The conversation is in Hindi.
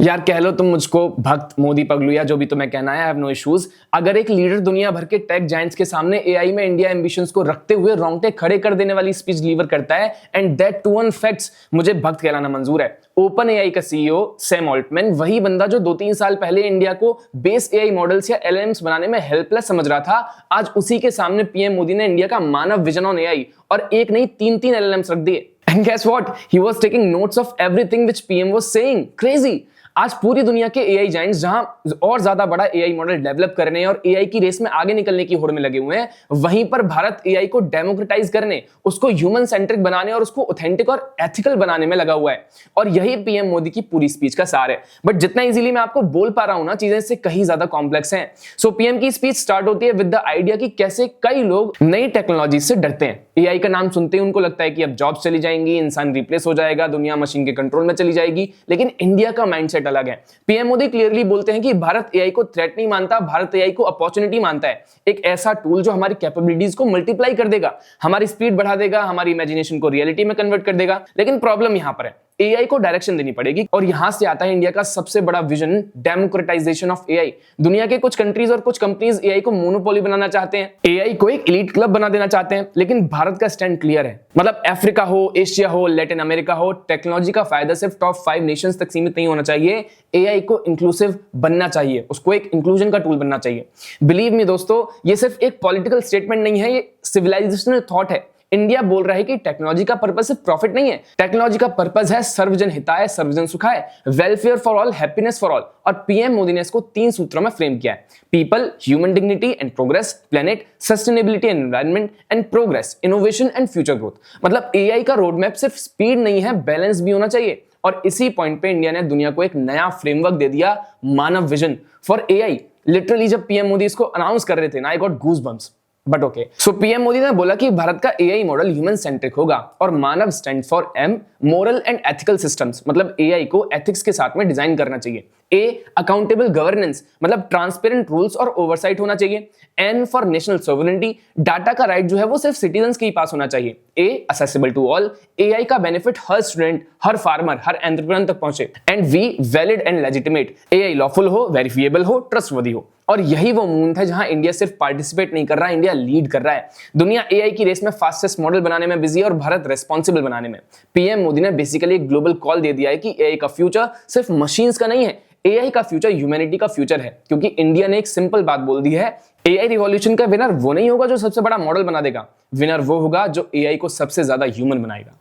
यार कह लो तुम मुझको भक्त मोदी पगलू या जो भी तुम्हें कहना है, आई हैव नो इश्यूज। अगर एक लीडर दुनिया भर के टेक जायंट्स के सामने एआई में इंडिया एम्बिशंस को रखते हुए रोंगटे खड़े कर देने वाली स्पीच डिलीवर करता है and that too on facts, मुझे भक्त कहलाना मंजूर है। ओपन एआई का सीईओ सैम ऑल्टमैन, वही बंदा जो 2-3 साल पहले इंडिया को बेस एआई मॉडल्स या एलएलएम्स बनाने में हेल्पलेस समझ रहा था, आज उसी के सामने पीएम मोदी ने इंडिया का मानव विजन ऑन एआई और एक नहीं 3-3 एलएलएम्स रख दिए। And guess what? He was taking notes of everything which PM was saying. Crazy. आज पूरी दुनिया के एआई जायंट्स जहां और ज्यादा बड़ा एआई मॉडल डेवलप करने और एआई की रेस में आगे निकलने की होड़ में लगे हुए हैं, वहीं पर भारत एआई को डेमोक्रेटाइज करने, उसको ह्यूमन सेंट्रिक बनाने और उसको ऑथेंटिक और एथिकल बनाने में लगा हुआ है। और यही पीएम मोदी की पूरी स्पीच का सार है। बट जितना इजीली मैं आपको बोल पा रहा हूं ना, चीजें इससे कहीं ज्यादा कॉम्प्लेक्स हैं। सो पीएम की स्पीच स्टार्ट होती है विद द आइडिया कि कैसे कई लोग नई टेक्नोलॉजी से डरते हैं। एआई का नाम सुनते ही उनको लगता है कि अब जॉब्स चली जाएंगी, इंसान रिप्लेस हो जाएगा, दुनिया मशीन के कंट्रोल में चली जाएगी। लेकिन इंडिया का माइंडसेट अलग है। पीएम मोदी क्लियरली बोलते हैं कि भारत एआई को थ्रेट नहीं मानता, भारत एआई को अपॉर्चुनिटी मानता है। एक ऐसा टूल जो हमारी कैपेबिलिटीज को मल्टीप्लाई कर देगा, हमारी स्पीड बढ़ा देगा, हमारी इमेजिनेशन को रियलिटी में कन्वर्ट कर देगा। लेकिन प्रॉब्लम यहां पर है, एआई को डायरेक्शन देनी पड़ेगी और यहां से आता है इंडिया का सबसे बड़ा विजन, डेमोक्रेटाइजेशन ऑफ एआई। दुनिया के कुछ कंट्रीज और कुछ कंपनीज एआई को मोनोपोली बनाना चाहते हैं, एआई को एक एलीट क्लब बना देना चाहते हैं। लेकिन भारत का स्टैंड क्लियर है। मतलब अफ्रीका हो, एशिया हो, लैटिन अमेरिका हो, टेक्नोलॉजी का फायदा सिर्फ टॉप 5 नेशंस तक सीमित नहीं होना चाहिए। एआई को इंक्लूसिव बनना चाहिए, उसको एक इंक्लूजन का टूल बनना चाहिए। बिलीव मी दोस्तों, ये सिर्फ एक पॉलिटिकल स्टेटमेंट नहीं है, ये सिविलाइजेशनल थॉट है। इंडिया बोल रहा है कि टेक्नोलॉजी का पर्पस सिर्फ प्रॉफिट नहीं है, टेक्नोलॉजी का पर्पस है सर्वजन हिताय, सर्वजन सुखाय, welfare for all, happiness for all. और पीएम मोदी ने इसको 3 सूत्रों में फ्रेम किया है: people, human dignity and progress, planet, sustainability and environment and progress, innovation and future growth. मतलब एआई का रोड मैप सिर्फ स्पीड नहीं है, बैलेंस भी होना चाहिए। और इसी पॉइंट पे इंडिया ने दुनिया को एक नया फ्रेमवर्क दे दिया, मानव विजन फॉर एआई। लिटरली जब पीएम मोदी इसको अनाउंस कर रहे थे ना, I got goose bumps. But okay, so PM Modi ने बोला कि भारत का एआई मॉडल ह्यूमन सेंट्रिक होगा और MANAV stand for M, moral and ethical systems. मतलब एआई को एथिक्स के साथ में डिजाइन करना चाहिए। ए, अकाउंटेबल गवर्नेंस, मतलब ट्रांसपेरेंट रूल्स और ओवरसाइट होना चाहिए। N for national sovereignty, data का राइट जो है वो सिर्फ सिटीजंस के ही पास होना चाहिए। A, accessible to all, AI का बेनिफिट हर स्टूडेंट, हर फार्मर, हर एंटरप्रेन्योर तक पहुंचे। And we, valid and legitimate, AI lawful हो, वेरिफिएबल हो, ट्रस्टवर्दी हो। और यही वो मून था जहां इंडिया सिर्फ पार्टिसिपेट नहीं कर रहा, इंडिया लीड कर रहा है। दुनिया एआई की रेस में फास्टेस्ट मॉडल बनाने में बिजी है और भारत रेस्पॉन्सिबल बनाने में। पीएम मोदी ने बेसिकली एक ग्लोबल कॉल दे दिया है कि एआई का फ्यूचर सिर्फ मशीन्स का नहीं है, एआई का फ्यूचर ह्यूमैनिटी का फ्यूचर है। क्योंकि इंडिया ने एक सिंपल बात बोल दी है, एआई रिवॉल्यूशन का विनर वो नहीं होगा जो सबसे बड़ा मॉडल बना देगा, विनर वो होगा जो एआई को सबसे ज्यादा ह्यूमन बनाएगा।